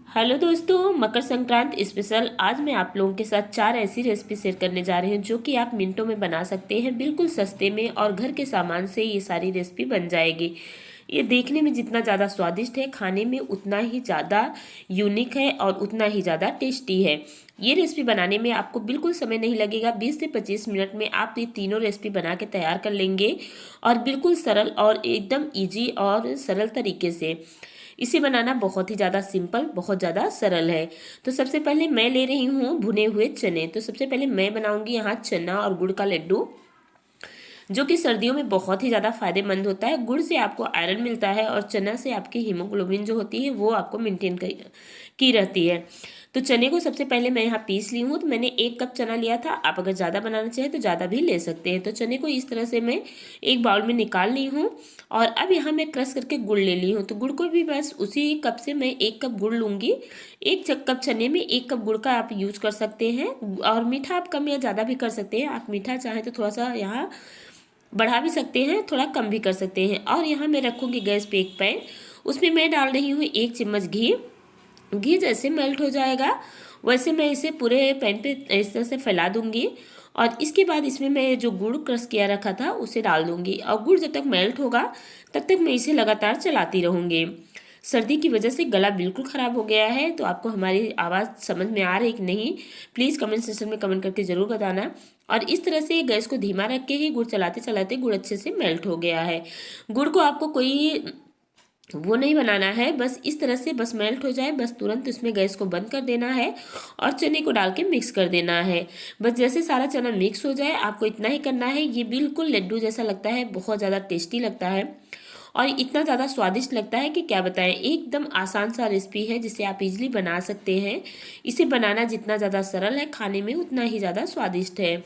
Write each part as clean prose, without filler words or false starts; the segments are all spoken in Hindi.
हेलो दोस्तों, मकर संक्रांत स्पेशल। आज मैं आप लोगों के साथ 4 ऐसी रेसिपी शेयर करने जा रहे हैं जो कि आप मिनटों में बना सकते हैं, बिल्कुल सस्ते में, और घर के सामान से ये सारी रेसिपी बन जाएगी। ये देखने में जितना ज़्यादा स्वादिष्ट है, खाने में उतना ही ज़्यादा यूनिक है और उतना ही ज़्यादा टेस्टी है। ये रेसिपी बनाने में आपको बिल्कुल समय नहीं लगेगा। 20 से 25 मिनट में आप ये तीनों रेसिपी बना के तैयार कर लेंगे, और बिल्कुल सरल और एकदम ईजी और सरल तरीके से। इसे बनाना बहुत ही ज़्यादा सिंपल, बहुत ज़्यादा सरल है। तो सबसे पहले मैं ले रही हूँ भुने हुए चने। तो सबसे पहले मैं बनाऊंगी यहाँ चना और गुड़ का लड्डू, जो कि सर्दियों में बहुत ही ज़्यादा फायदेमंद होता है। गुड़ से आपको आयरन मिलता है और चना से आपकी हीमोग्लोबिन जो होती है वो आपको मेंटेन की रहती है। तो चने को सबसे पहले मैं यहाँ पीस ली हूँ। तो मैंने 1 कप चना लिया था। आप अगर ज़्यादा बनाना चाहें तो ज़्यादा भी ले सकते हैं। तो चने को इस तरह से मैं एक बाउल में निकाल ली हूँ। और अब यहाँ मैं क्रश करके गुड़ ले ली हूँ। तो गुड़ को भी बस उसी कप से मैं 1 कप गुड़ लूँगी। 1 कप चने में 1 कप गुड़ का आप यूज कर सकते हैं। और मीठा आप कम या ज़्यादा भी कर सकते हैं। आप मीठा चाहें तो थोड़ा सा यहाँ बढ़ा भी सकते हैं, थोड़ा कम भी कर सकते हैं। और यहाँ मैं रखूँगी गैस पे एक पैन। उसमें मैं डाल रही हूँ 1 चम्मच घी। घी जैसे मेल्ट हो जाएगा वैसे मैं इसे पूरे पैन पे इस तरह से फैला दूंगी। और इसके बाद इसमें मैं जो गुड़ क्रश किया रखा था उसे डाल दूंगी। और गुड़ जब तक मेल्ट होगा तब तक मैं इसे लगातार चलाती रहूंगी। सर्दी की वजह से गला बिल्कुल ख़राब हो गया है। तो आपको हमारी आवाज़ समझ में आ रही कि नहीं, प्लीज़ कमेंट सेक्शन में कमेंट करके ज़रूर बताना। और इस तरह से गैस को धीमा रख के ही गुड़ चलाते चलाते गुड़ अच्छे से मेल्ट हो गया है। गुड़ को आपको कोई वो नहीं बनाना है, बस इस तरह से बस मेल्ट हो जाए, बस तुरंत इसमें गैस को बंद कर देना है और चने को डाल के मिक्स कर देना है। बस जैसे सारा चना मिक्स हो जाए आपको इतना ही करना है। ये बिल्कुल लड्डू जैसा लगता है, बहुत ज़्यादा टेस्टी लगता है और इतना ज़्यादा स्वादिष्ट लगता है कि क्या बताएं। एकदम आसान सा रेसिपी है जिसे आप इजीली बना सकते हैं। इसे बनाना जितना ज़्यादा सरल है, खाने में उतना ही ज़्यादा स्वादिष्ट है।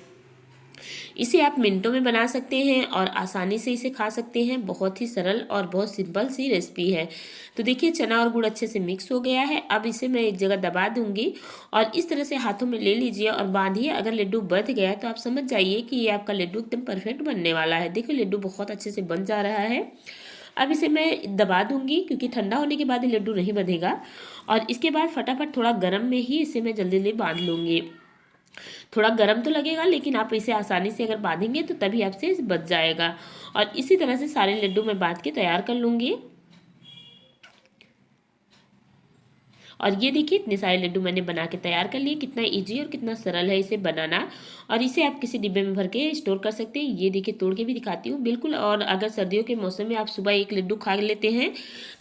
इसे आप मिनटों में बना सकते हैं और आसानी से इसे खा सकते हैं। बहुत ही सरल और बहुत सिंपल सी रेसिपी है। तो देखिए चना और गुड़ अच्छे से मिक्स हो गया है। अब इसे मैं एक जगह दबा दूंगी और इस तरह से हाथों में ले लीजिए और बांधिए। अगर लड्डू बंध गया तो आप समझ जाइए कि ये आपका लड्डू एकदम परफेक्ट बनने वाला है। देखिए लड्डू बहुत अच्छे से बन जा रहा है। अब इसे मैं दबा दूंगी क्योंकि ठंडा होने के बाद ये लड्डू नहीं बंधेगा। और इसके बाद फटाफट थोड़ा गर्म में ही इसे मैं जल्दी जल्दी बांध लूंगी। थोड़ा गर्म तो लगेगा लेकिन आप इसे आसानी से अगर बांधेंगे तो तभी आपसे बच जाएगा। और इसी तरह से सारे लड्डू मैं बांध के तैयार कर लूँगी। और ये देखिए इतने सारे लड्डू मैंने बना के तैयार कर लिए। कितना इजी और कितना सरल है इसे बनाना। और इसे आप किसी डिब्बे में भर के स्टोर कर सकते हैं। ये देखिए तोड़ के भी दिखाती हूँ बिल्कुल। और अगर सर्दियों के मौसम में आप सुबह 1 लड्डू खा लेते हैं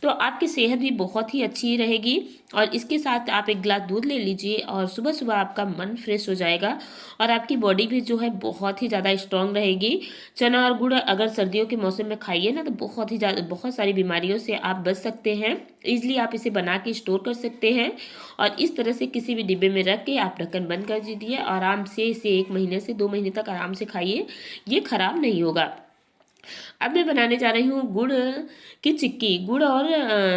तो आपकी सेहत भी बहुत ही अच्छी रहेगी। और इसके साथ आप 1 गिलास दूध ले लीजिए और सुबह सुबह आपका मन फ्रेश हो जाएगा और आपकी बॉडी भी जो है बहुत ही ज़्यादा स्ट्रांग रहेगी। चना और गुड़ अगर सर्दियों के मौसम में खाइए ना तो बहुत ही ज़्यादा बहुत सारी बीमारियों से आप बच सकते हैं। ईजिली आप इसे बना के स्टोर कर सकते हैं और इस तरह से किसी भी डिब्बे में रख के आप ढक्कन बंद कर दीजिए। आराम से इसे 1 महीने से 2 महीने तक आराम से खाइए, ये खराब नहीं होगा। अब मैं बनाने जा रही हूँ गुड़ की चिक्की, गुड़ और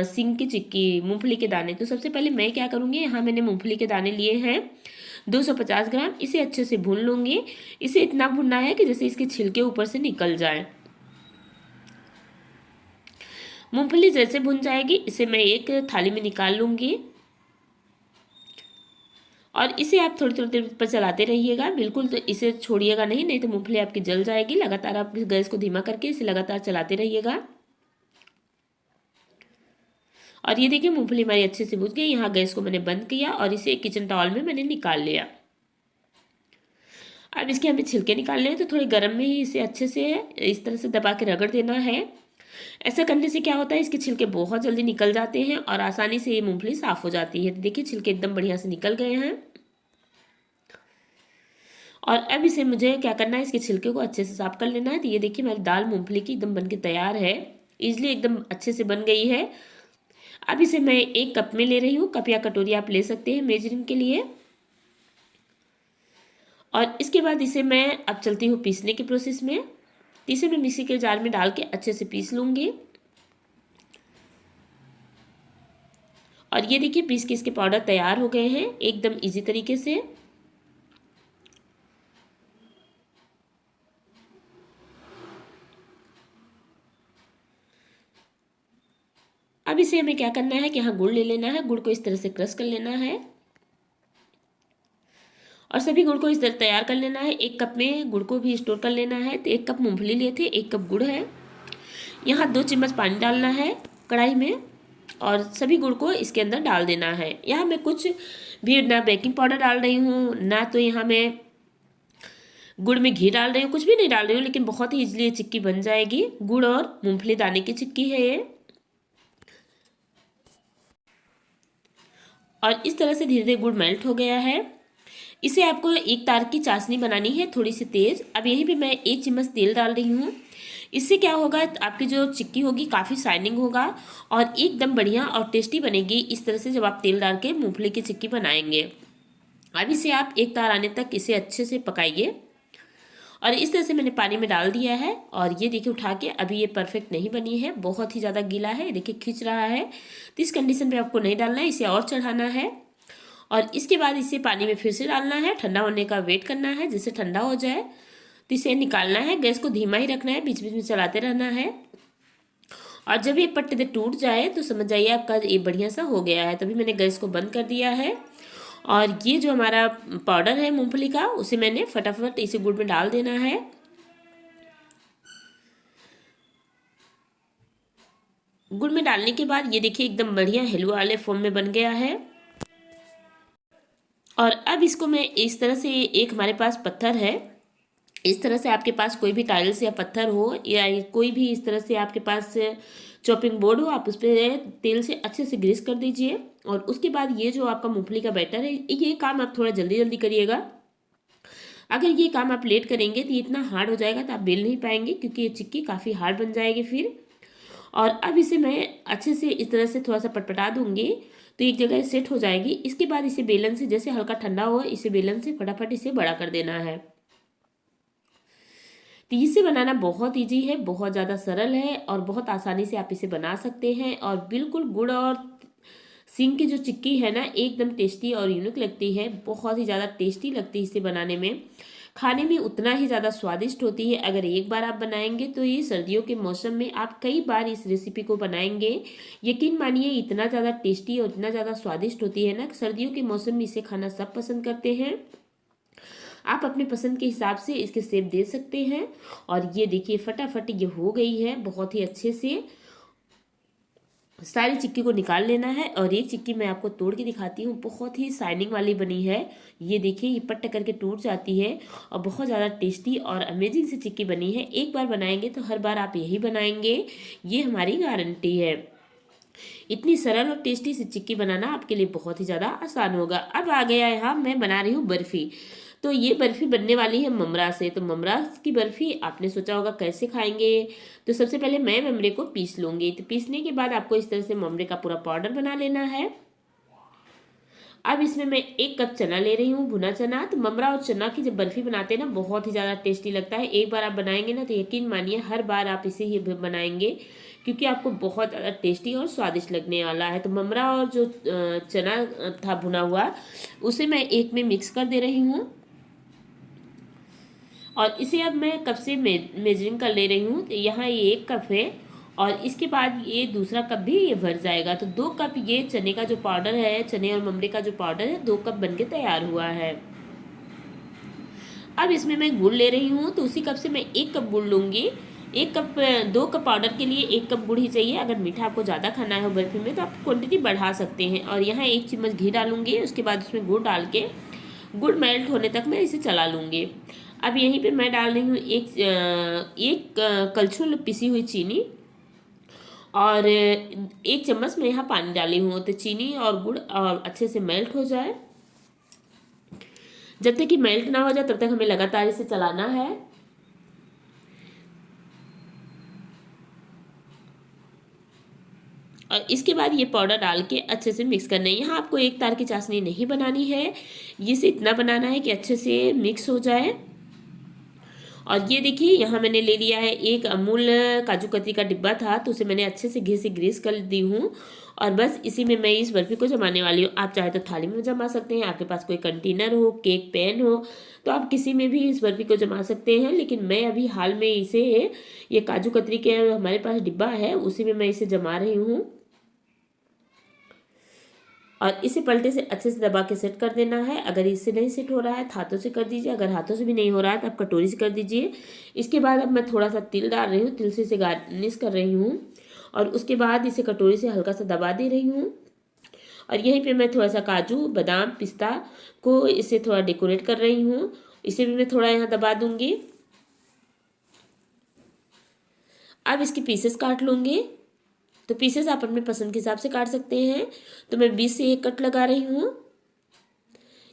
सिंग की चिक्की, मूंगफली के दाने। तो सबसे पहले मैं क्या करूँगी, यहाँ मैंने मूंगफली के दाने लिए हैं 250 ग्राम। इसे अच्छे से भून लूँगी। इसे इतना भूनना है कि जैसे इसके छिलके ऊपर से निकल जाए। मूंगफली जैसे भुन जाएगी इसे मैं एक थाली में निकाल लूँगी। और इसे आप थोड़ी थोड़ी देर पर चलाते रहिएगा, बिल्कुल तो इसे छोड़िएगा नहीं, नहीं तो मूंगफली आपकी जल जाएगी। लगातार आप गैस को धीमा करके इसे लगातार चलाते रहिएगा। और ये देखिए मूंगफली हमारी अच्छे से भुज गई। यहाँ गैस को मैंने बंद किया और इसे एक किचन टॉवल में मैंने निकाल लिया। अब इसके हमें छिलके निकालने हैं तो थोड़े गर्म में ही इसे अच्छे से इस तरह से दबा के रगड़ देना है। ऐसा करने से क्या होता है, इसके छिलके बहुत जल्दी निकल जाते हैं और आसानी से ये मूंगफली साफ हो जाती है। देखिए छिलके एकदम बढ़िया से निकल गए हैं। और अब इसे मुझे क्या करना है, इसके छिलके को अच्छे से साफ कर लेना है। तो ये देखिए मेरी दाल मूंगफली की एकदम बन के तैयार है। इजली एकदम अच्छे से बन गई है। अब इसे मैं 1 कप में ले रही हूँ। कप या कटोरी आप ले सकते हैं मेजरिंग के लिए। और इसके बाद इसे मैं अब चलती हूँ पीसने के प्रोसेस में। इसे मैं मिक्सी के जार में डाल के अच्छे से पीस लूँगी। और ये देखिए पीस के इसके पाउडर तैयार हो गए हैं एकदम इजी तरीके से। अब इसे इसे हमें क्या करना है कि यहाँ गुड़ ले लेना है, गुड़ को इस तरह से क्रश कर लेना है और सभी गुड़ को इस तरह तैयार कर लेना है। 1 कप में गुड़ को भी स्टोर कर लेना है। तो 1 कप मूंगफली लिए थे, 1 कप गुड़ है। यहाँ 2 चम्मच पानी डालना है कढ़ाई में और सभी गुड़ को इसके अंदर डाल देना है। यहाँ मैं कुछ भी ना बेकिंग पाउडर डाल रही हूँ, ना तो यहाँ मैं गुड़ में घी डाल रही हूँ, कुछ भी नहीं डाल रही हूँ, लेकिन बहुत ही इजली चिक्की बन जाएगी। गुड़ और मूंगफली दाने की चिक्की है ये। और इस तरह से धीरे धीरे गुड़ मेल्ट हो गया है। इसे आपको एक तार की चाशनी बनानी है, थोड़ी सी तेज। अब यहीं पे मैं 1 चम्मच तेल डाल रही हूँ। इससे क्या होगा, आपकी जो चिक्की होगी काफ़ी शाइनिंग होगा और एकदम बढ़िया और टेस्टी बनेगी इस तरह से जब आप तेल डाल के मूंगफली की चिक्की बनाएंगे। अब इसे आप एक तार आने तक इसे अच्छे से पकाइए और इस तरह से मैंने पानी में डाल दिया है। और ये देखिए उठा के, अभी ये परफेक्ट नहीं बनी है, बहुत ही ज़्यादा गीला है, देखिए खिंच रहा है। तो इस कंडीशन पे आपको नहीं डालना है, इसे और चढ़ाना है और इसके बाद इसे पानी में फिर से डालना है। ठंडा होने का वेट करना है, जिससे ठंडा हो जाए तो इसे निकालना है। गैस को धीमा ही रखना है, बीच बीच में चलाते रहना है। और जब ये पट्टे टूट जाए तो समझ जाइए आपका ये बढ़िया सा हो गया है। तभी मैंने गैस को बंद कर दिया है और ये जो हमारा पाउडर है मूंगफली का, उसे मैंने फटाफट इसे गुड़ में डाल देना है। गुड़ में डालने के बाद ये देखिए एकदम बढ़िया हलवा वाले फॉर्म में बन गया है। और अब इसको मैं इस तरह से, एक हमारे पास पत्थर है, इस तरह से आपके पास कोई भी टाइल्स या पत्थर हो या कोई भी इस तरह से आपके पास चॉपिंग बोर्ड हो, आप उस पर तेल से अच्छे से ग्रीस कर दीजिए। और उसके बाद ये जो आपका मूंगफली का बैटर है, ये काम आप थोड़ा जल्दी जल्दी करिएगा। अगर ये काम आप लेट करेंगे तो ये इतना हार्ड हो जाएगा तो आप बेल नहीं पाएंगे, क्योंकि ये चिक्की काफ़ी हार्ड बन जाएगी फिर। और अब इसे मैं अच्छे से इस तरह से थोड़ा सा पटपटा दूंगी तो एक जगह सेट हो जाएगी। इसके बाद इसे बेलन से, जैसे हल्का ठंडा हो, इसे बेलन से फटाफट इसे बड़ा कर देना है। तो इसे बनाना बहुत इजी है, बहुत ज़्यादा सरल है और बहुत आसानी से आप इसे बना सकते हैं। और बिल्कुल गुड़ और सींग की जो चिक्की है ना, एकदम टेस्टी और यूनिक लगती है, बहुत ही ज़्यादा टेस्टी लगती है। इसे बनाने में, खाने में उतना ही ज़्यादा स्वादिष्ट होती है। अगर एक बार आप बनाएंगे तो ये सर्दियों के मौसम में आप कई बार इस रेसिपी को बनाएंगे। यकीन मानिए इतना ज़्यादा टेस्टी और इतना ज़्यादा स्वादिष्ट होती है ना, सर्दियों के मौसम में इसे खाना सब पसंद करते हैं। आप अपने पसंद के हिसाब से इसके शेप दे सकते हैं। और ये देखिए फटाफट ये हो गई है बहुत ही अच्छे से। सारी चिक्की को निकाल लेना है और एक चिक्की मैं आपको तोड़ के दिखाती हूँ, बहुत ही शाइनिंग वाली बनी है। ये देखिए ये पट्ट करके टूट जाती है और बहुत ज़्यादा टेस्टी और अमेजिंग सी चिक्की बनी है। एक बार बनाएंगे तो हर बार आप यही बनाएंगे, ये हमारी गारंटी है। इतनी सरल और टेस्टी सी चिक्की बनाना आपके लिए बहुत ही ज़्यादा आसान होगा। अब आ गया है, यहाँ मैं बना रही हूँ बर्फ़ी। तो ये बर्फ़ी बनने वाली है ममरा से। तो ममरा की बर्फ़ी आपने सोचा होगा कैसे खाएंगे। तो सबसे पहले मैं ममरे को पीस लूँगी। तो पीसने के बाद आपको इस तरह से ममरे का पूरा पाउडर बना लेना है। अब इसमें मैं 1 कप चना ले रही हूँ, भुना चना। तो ममरा और चना की जब बर्फ़ी बनाते हैं ना, बहुत ही ज़्यादा टेस्टी लगता है। एक बार आप बनाएंगे ना तो यकीन मानिए हर बार आप इसे ही बनाएंगे, क्योंकि आपको बहुत ज़्यादा टेस्टी और स्वादिष्ट लगने वाला है। तो ममरा और जो चना था भुना हुआ, उसे मैं एक में मिक्स कर दे रही हूँ और इसे अब मैं कप से मेजरिंग कर ले रही हूँ। तो यहाँ ये 1 कप है और इसके बाद ये दूसरा कप भी ये भर जाएगा। तो 2 कप ये चने का जो पाउडर है, चने और ममरे का जो पाउडर है, 2 कप बनके तैयार हुआ है। अब इसमें मैं गुड़ ले रही हूँ। तो उसी कप से मैं 1 कप गुड़ लूँगी। 2 कप पाउडर के लिए 1 कप गुड़ ही चाहिए। अगर मीठा आपको ज़्यादा खाना है बर्फ़ी में तो आप क्वांटिटी बढ़ा सकते हैं। और यहाँ 1 चम्मच घी डालूंगी। उसके बाद उसमें गुड़ डाल के गुड़ मेल्ट होने तक मैं इसे चला लूँगी। अब यहीं पे मैं डाल रही हूँ एक कलछुल पिसी हुई चीनी और 1 चम्मच मैं यहाँ पानी डाली हूँ। तो चीनी और गुड़ और अच्छे से मेल्ट हो जाए। जब तक कि मेल्ट ना हो जाए तब तक हमें लगातार इसे चलाना है। और इसके बाद ये पाउडर डाल के अच्छे से मिक्स करना है। यहाँ आपको एक तार की चाशनी नहीं बनानी है, इसे इतना बनाना है कि अच्छे से मिक्स हो जाए। और ये देखिए यहाँ मैंने ले लिया है एक अमूल काजू कतरी का डिब्बा था, तो उसे मैंने अच्छे से घी से ग्रीस कर दी हूँ। और बस इसी में मैं इस बर्फ़ी को जमाने वाली हूँ। आप चाहे तो थाली में जमा सकते हैं, आपके पास कोई कंटेनर हो, केक पैन हो, तो आप किसी में भी इस बर्फ़ी को जमा सकते हैं। लेकिन मैं अभी हाल में इसे, ये काजू कतरी के हमारे पास डिब्बा है, उसी में मैं इसे जमा रही हूँ। और इसे पलटे से अच्छे से दबा के सेट कर देना है। अगर इससे नहीं सेट हो रहा है तो हाथों से कर दीजिए, अगर हाथों से भी नहीं हो रहा है तो आप कटोरी से कर दीजिए। इसके बाद अब मैं थोड़ा सा तिल डाल रही हूँ, तिल से इसे गार्निश कर रही हूँ और उसके बाद इसे कटोरी से हल्का सा दबा दे रही हूँ। और यहीं पे मैं थोड़ा सा काजू बादाम पिस्ता को इसे थोड़ा डेकोरेट कर रही हूँ, इसे भी मैं थोड़ा यहाँ दबा दूंगी। अब इसके पीसेस काट लूँगी। तो पीसेस आप अपने पसंद के हिसाब से काट सकते हैं। तो मैं 20 से 1 कट लगा रही हूँ।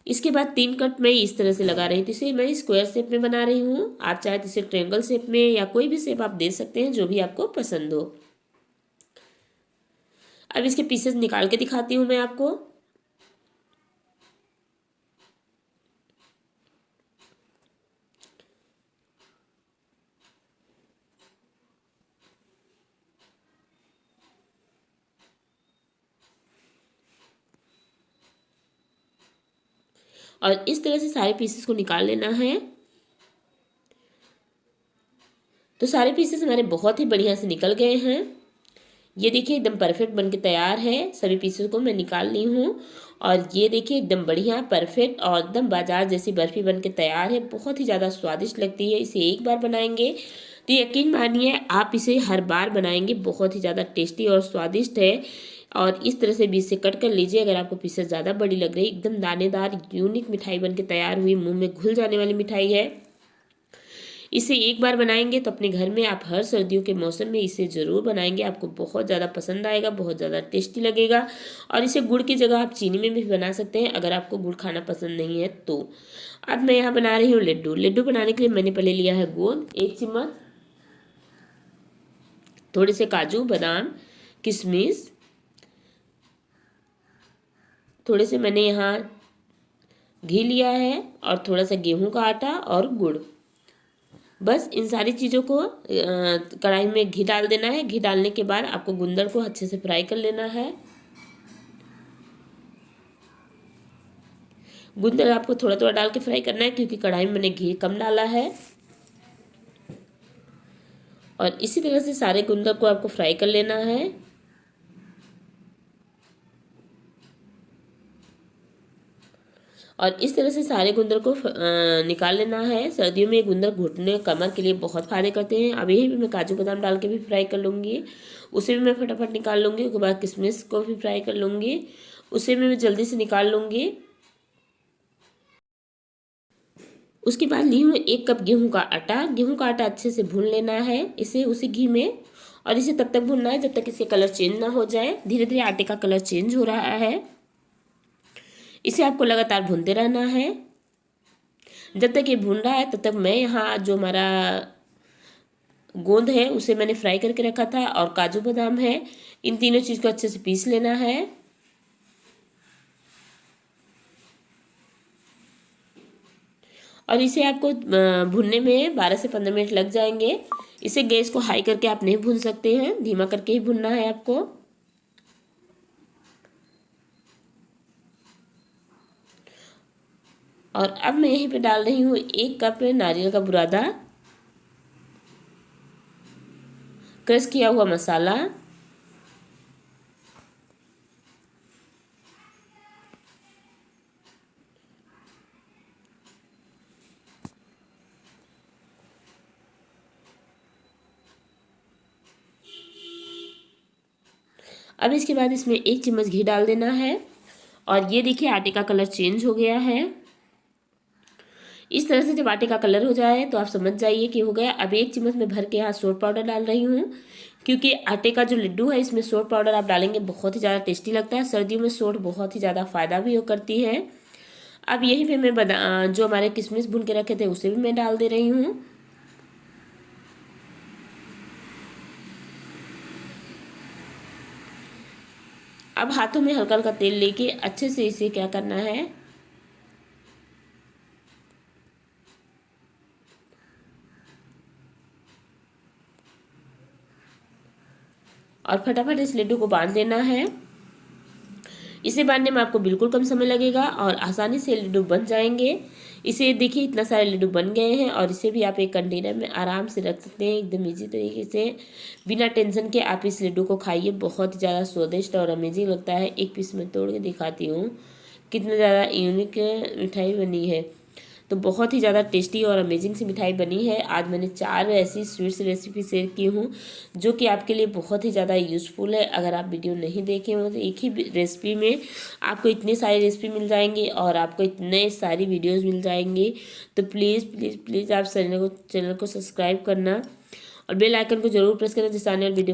इसके बाद 3 कट मैं इस तरह से लगा रही हूँ। तो इसे मैं स्क्वायर शेप में बना रही हूँ। आप चाहे तो इसे ट्रायंगल शेप में या कोई भी शेप आप दे सकते हैं, जो भी आपको पसंद हो। अब इसके पीसेस निकाल के दिखाती हूँ मैं आपको। और इस तरह से सारे पीसेस को निकाल लेना है। तो सारे पीसेस हमारे बहुत ही बढ़िया से निकल गए हैं। ये देखिए एकदम परफेक्ट बनके तैयार है। सभी पीसेस को मैं निकाल ली हूँ और ये देखिए एकदम बढ़िया परफेक्ट और एकदम बाजार जैसी बर्फी बनके तैयार है। बहुत ही ज़्यादा स्वादिष्ट लगती है। इसे एक बार बनाएंगे तो यकीन मानिए आप इसे हर बार बनाएंगे। बहुत ही ज़्यादा टेस्टी और स्वादिष्ट है। और इस तरह से बीच से कट कर लीजिए। अगर आपको पीसेस ज़्यादा बड़ी लग रही, एकदम दानेदार यूनिक मिठाई बनके तैयार हुई, मुँह में घुल जाने वाली मिठाई है। इसे एक बार बनाएंगे तो अपने घर में आप हर सर्दियों के मौसम में इसे ज़रूर बनाएंगे। आपको बहुत ज़्यादा पसंद आएगा, बहुत ज़्यादा टेस्टी लगेगा। और इसे गुड़ की जगह आप चीनी में भी बना सकते हैं, अगर आपको गुड़ खाना पसंद नहीं है तो। अब मैं यहाँ बना रही हूँ लड्डू। लड्डू बनाने के लिए मैंने पहले लिया है गोंद 1 चम्मच, थोड़े से काजू बादाम किशमिश, थोड़े से मैंने यहाँ घी लिया है और थोड़ा सा गेहूं का आटा और गुड़। बस इन सारी चीज़ों को कढ़ाई में घी डाल देना है। घी डालने के बाद आपको गुंदर को अच्छे से फ्राई कर लेना है। गुंदर आपको थोड़ा थोड़ा डाल के फ्राई करना है, क्योंकि कढ़ाई में मैंने घी कम डाला है। और इसी तरह से सारे गुंदर को आपको फ्राई कर लेना है। और इस तरह से सारे गुंदर को निकाल लेना है। सर्दियों में ये गुंदर घुटने कमर के लिए बहुत फायदे करते हैं। अब यही भी मैं काजू बादाम डाल के भी फ्राई कर लूँगी, उसे भी मैं फटाफट निकाल लूँगी। उसके बाद किशमिश को भी फ्राई कर लूँगी, उसे भी मैं जल्दी से निकाल लूँगी। उसके बाद ली हूँ 1 कप गेहूं का आटा। गेहूं का आटा अच्छे से भून लेना है इसे उसी घी में। और इसे तब तक भूनना है जब तक इसके कलर चेंज ना हो जाए। धीरे धीरे आटे का कलर चेंज हो रहा है, इसे आपको लगातार भूनते रहना है। जब तक ये भून रहा है तब तक मैं यहाँ जो हमारा गोंद है उसे मैंने फ्राई करके रखा था और काजू बादाम है, इन तीनों चीज़ को अच्छे से पीस लेना है। और इसे आपको भूनने में 12 से 15 मिनट लग जाएंगे। इसे गैस को हाई करके आप नहीं भून सकते हैं, धीमा करके ही भूनना है आपको। और अब मैं यहीं पे डाल रही हूँ 1 कप नारियल का बुरादा, क्रश किया हुआ मसाला, अब इसके बाद इसमें 1 चम्मच घी डाल देना है। और ये देखिए आटे का कलर चेंज हो गया है। इस तरह से जब आटे का कलर हो जाए तो आप समझ जाइए कि हो गया। अब 1 चम्मच में भर के यहाँ सोट पाउडर डाल रही हूँ, क्योंकि आटे का जो लड्डू है इसमें सोट पाउडर आप डालेंगे बहुत ही ज़्यादा टेस्टी लगता है। सर्दियों में सोट बहुत ही ज़्यादा फ़ायदा भी हो करती है। अब यहीं पे मैं जो हमारे किशमिश भून के रखे थे उसे भी मैं डाल दे रही हूँ। अब हाथों में हल्का हल्का तेल लेके अच्छे से इसे क्या करना है, और फटाफट इस लड्डू को बांध देना है। इसे बांधने में आपको बिल्कुल कम समय लगेगा और आसानी से लड्डू बन जाएंगे। इसे देखिए इतना सारे लड्डू बन गए हैं और इसे भी आप एक कंटेनर में आराम से रख सकते हैं। एकदम ईजी तरीके से बिना टेंशन के आप इस लड्डू को खाइए। बहुत ज़्यादा स्वादिष्ट और अमेजिंग लगता है। एक पीस में तोड़ के दिखाती हूँ कितना ज़्यादा यूनिक मिठाई बनी है। तो बहुत ही ज़्यादा टेस्टी और अमेजिंग सी मिठाई बनी है। आज मैंने 4 ऐसी स्वीट्स रेसिपी शेयर की हूँ जो कि आपके लिए बहुत ही ज़्यादा यूज़फुल है। अगर आप वीडियो नहीं देखे हो तो एक ही रेसिपी में आपको इतनी सारी रेसिपी मिल जाएंगी और आपको इतने सारी वीडियोज़ मिल जाएंगी। तो प्लीज़ प्लीज़ प्लीज़ आप चैनल को सब्सक्राइब करना और बेल आइकन को जरूर प्रेस करना जिससे आने वाली वीडियो